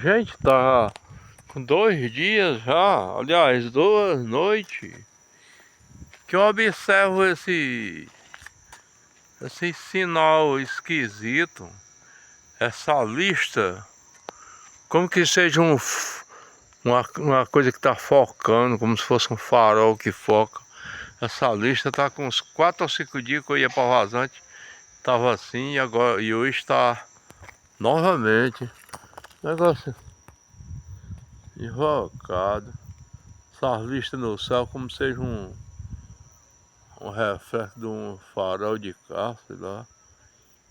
Gente, tá com 2 dias já, aliás, 2 noites, que eu observo esse sinal esquisito, essa lista, como que seja uma coisa que tá focando, como se fosse um farol que foca. Essa lista tá com uns 4 ou 5 dias que eu ia para Vazante, tava assim, e hoje está novamente. Negócio invocado. Essas listas no céu como seja um reflexo de um farol de carro, sei lá.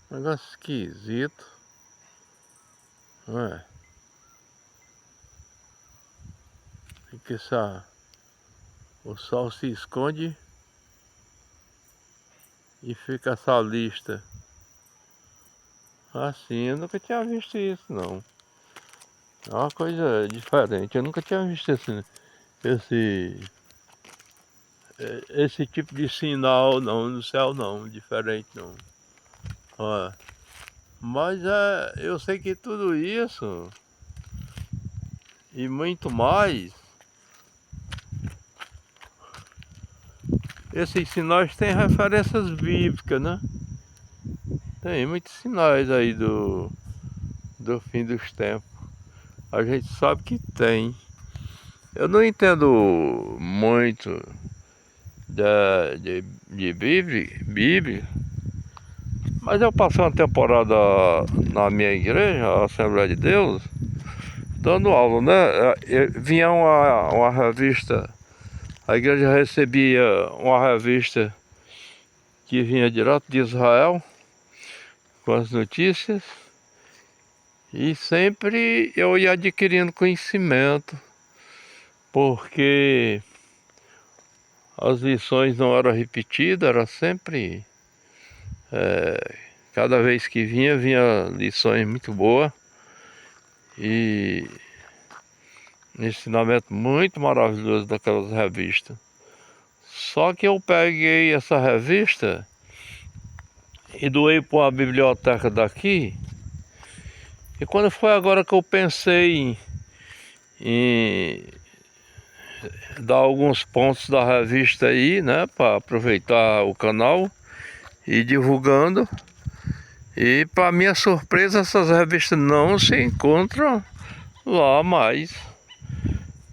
Negócio esquisito, não é? E que o sol se esconde e fica essa lista. Assim, eu nunca tinha visto isso não. É uma coisa diferente, eu nunca tinha visto esse, esse tipo de sinal não, no céu não, diferente não. Olha. Mas eu sei que tudo isso e muito mais, esses sinais têm referências bíblicas, né? Tem muitos sinais aí do fim dos tempos. A gente sabe que tem. Eu não entendo muito de Bíblia, mas eu passei uma temporada na minha igreja, a Assembleia de Deus, dando aula, né? Vinha uma revista, a igreja recebia uma revista que vinha direto de Israel, com as notícias, e sempre eu ia adquirindo conhecimento, porque as lições não eram repetidas, era sempre, cada vez que vinha lições muito boas, e um ensinamento muito maravilhoso daquelas revistas. Só que eu peguei essa revista e doei para uma biblioteca daqui, e quando foi agora que eu pensei em dar alguns pontos da revista aí, né, para aproveitar o canal e divulgando. E para minha surpresa, essas revistas não se encontram lá mais.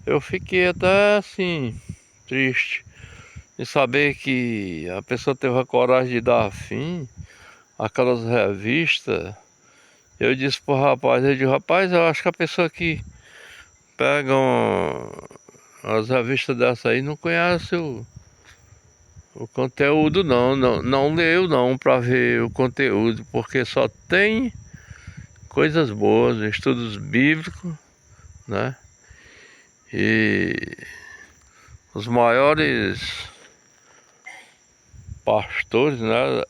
Eu fiquei até assim triste em saber que a pessoa teve a coragem de dar fim àquelas revistas. Eu disse pro rapaz, rapaz, eu acho que a pessoa que pega as revistas dessa aí não conhece o conteúdo não leu não para ver o conteúdo, porque só tem coisas boas, estudos bíblicos, né? E os maiores pastores, né,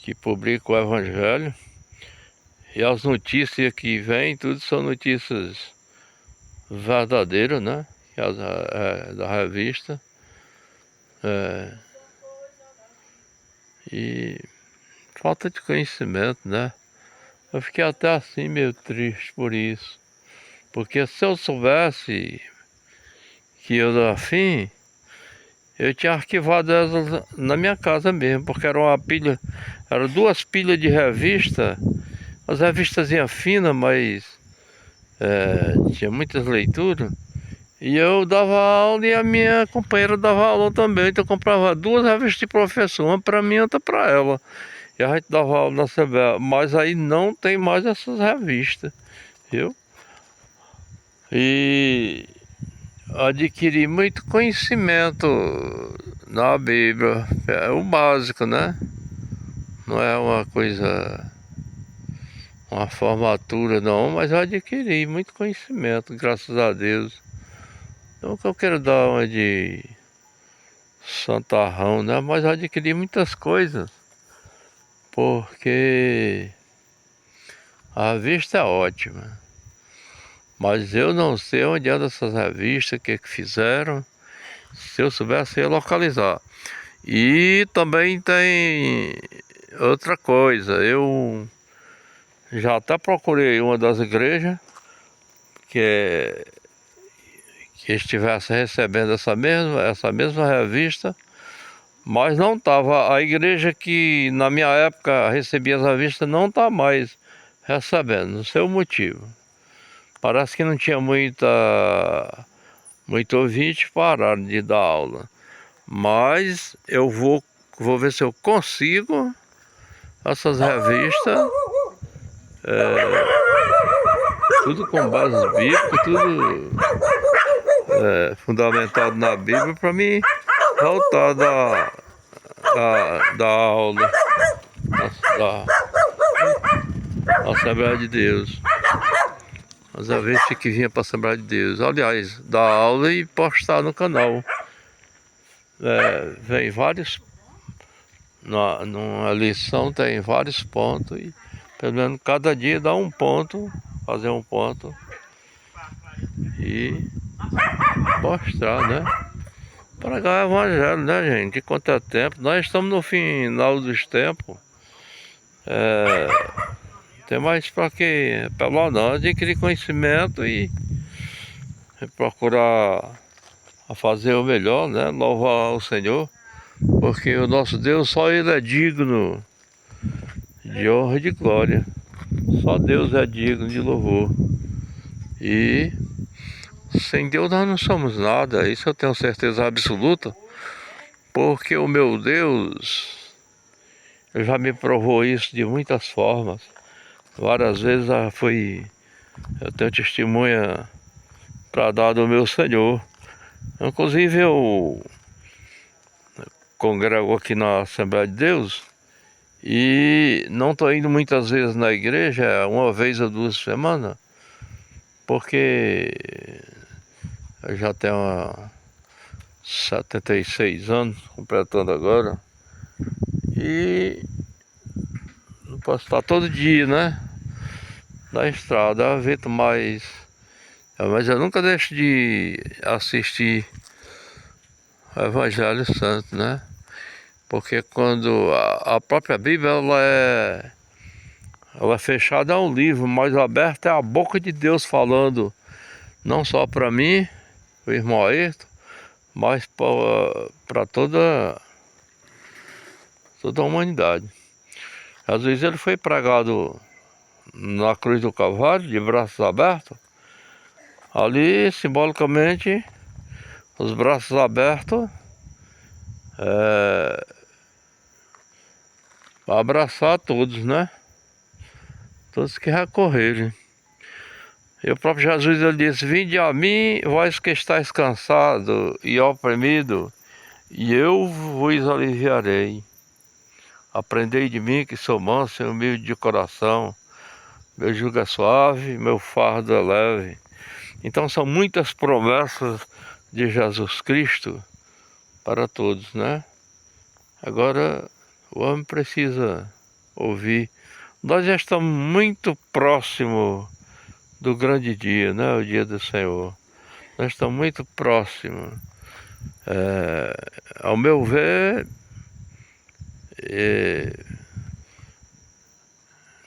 que publicam o evangelho, e as notícias que vêm, tudo são notícias verdadeiras, né? Da revista. E falta de conhecimento, né? Eu fiquei até assim meio triste por isso. Porque se eu soubesse que eu era afim, eu tinha arquivado elas na minha casa mesmo, porque era uma pilha, eram 2 pilhas de revista, as revistazinhas finas, mas tinha muitas leituras. E eu dava aula e a minha companheira dava aula também, então eu comprava 2 revistas de professor, uma para mim e outra para ela. E a gente dava aula na CBA, mas aí não tem mais essas revistas, viu? E adquiri muito conhecimento na Bíblia, é o básico, né? Não é uma coisa, uma formatura não, mas eu adquiri muito conhecimento, graças a Deus. Então o que eu quero dar uma de santarrão, né? Mas eu adquiri muitas coisas, porque a revista é ótima. Mas eu não sei onde andam essas revistas, o que fizeram. Se eu soubesse, eu ia localizar. E também tem outra coisa. Eu já até procurei uma das igrejas que estivesse recebendo essa mesma revista, mas não estava. A igreja que na minha época recebia as revistas não está mais recebendo, não sei o motivo. Parece que não tinha muito ouvinte, pararam de dar aula. Mas eu vou ver se eu consigo essas revistas, tudo com bases bíblicas, tudo fundamentado na Bíblia, para mim voltar da aula da Assembleia de Deus. As revistas que vinha para a Assembleia de Deus. Aliás, dar aula e postar no canal. Vem vários. Numa lição tem vários pontos. E pelo menos cada dia dá um ponto. Fazer um ponto. E mostrar, né? Para ganhar o evangelho, né, gente? Que quanto é tempo. Nós estamos no final dos tempos. Tem mais para que pelo não adquirir conhecimento e procurar a fazer o melhor, né? Louvar o Senhor, porque o nosso Deus, só Ele é digno de honra e de glória. Só Deus é digno de louvor. E sem Deus nós não somos nada, isso eu tenho certeza absoluta, porque o meu Deus já me provou isso de muitas formas. Várias vezes eu tenho testemunha para dar do meu Senhor. Inclusive eu congrego aqui na Assembleia de Deus e não estou indo muitas vezes na igreja, uma vez ou duas semanas, porque eu já tenho 76 anos, completando agora, e não posso estar todo dia, né, na estrada, eu evito mais, mas eu nunca deixo de assistir o Evangelho Santo, né? Porque quando a própria Bíblia ela é fechada, é um livro, mas aberta é a boca de Deus falando, não só para mim, o irmão Ayrton, mas para toda a humanidade. Às vezes ele foi pregado na cruz do Calvário, de braços abertos. Ali, simbolicamente, os braços abertos para abraçar todos, né? Todos que recorrerem. E o próprio Jesus, ele disse: vinde a mim, vós que estáis cansado e oprimido, e eu vos aliviarei. Aprendei de mim, que sou manso e humilde de coração. Meu jugo é suave, meu fardo é leve. Então são muitas promessas de Jesus Cristo para todos, né? Agora o homem precisa ouvir. Nós já estamos muito próximo do grande dia, né? O dia do Senhor. Nós estamos muito próximos. Ao meu ver,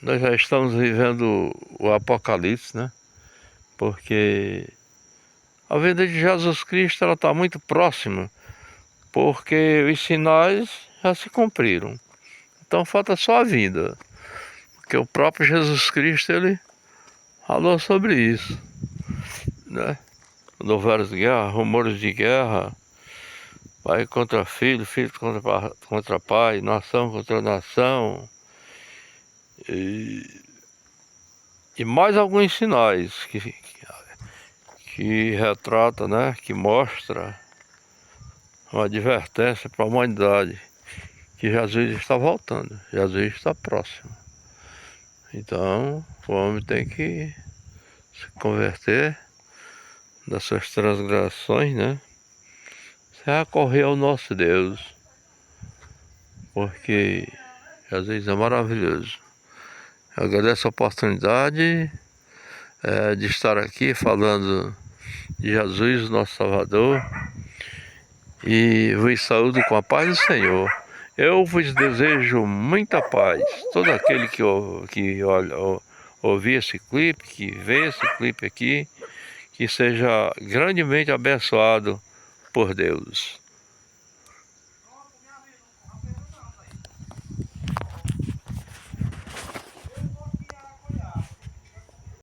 nós já estamos vivendo o Apocalipse, né? Porque a vinda de Jesus Cristo está muito próxima, porque os sinais já se cumpriram. Então falta só a vinda, porque o próprio Jesus Cristo, ele falou sobre isso, né? Houveram guerra, rumores de guerra, pai contra filho, filho contra pai, nação contra nação, e mais alguns sinais que retrata, né? Que mostra uma advertência para a humanidade, que Jesus está voltando, Jesus está próximo. Então o homem tem que se converter das suas transgressões, né? Se recorrer ao nosso Deus, porque Jesus é maravilhoso. Eu agradeço a oportunidade de estar aqui falando de Jesus, nosso Salvador, e vos saúdo com a paz do Senhor. Eu vos desejo muita paz. Todo aquele que ouvir esse clipe, que vê esse clipe aqui, que seja grandemente abençoado por Deus.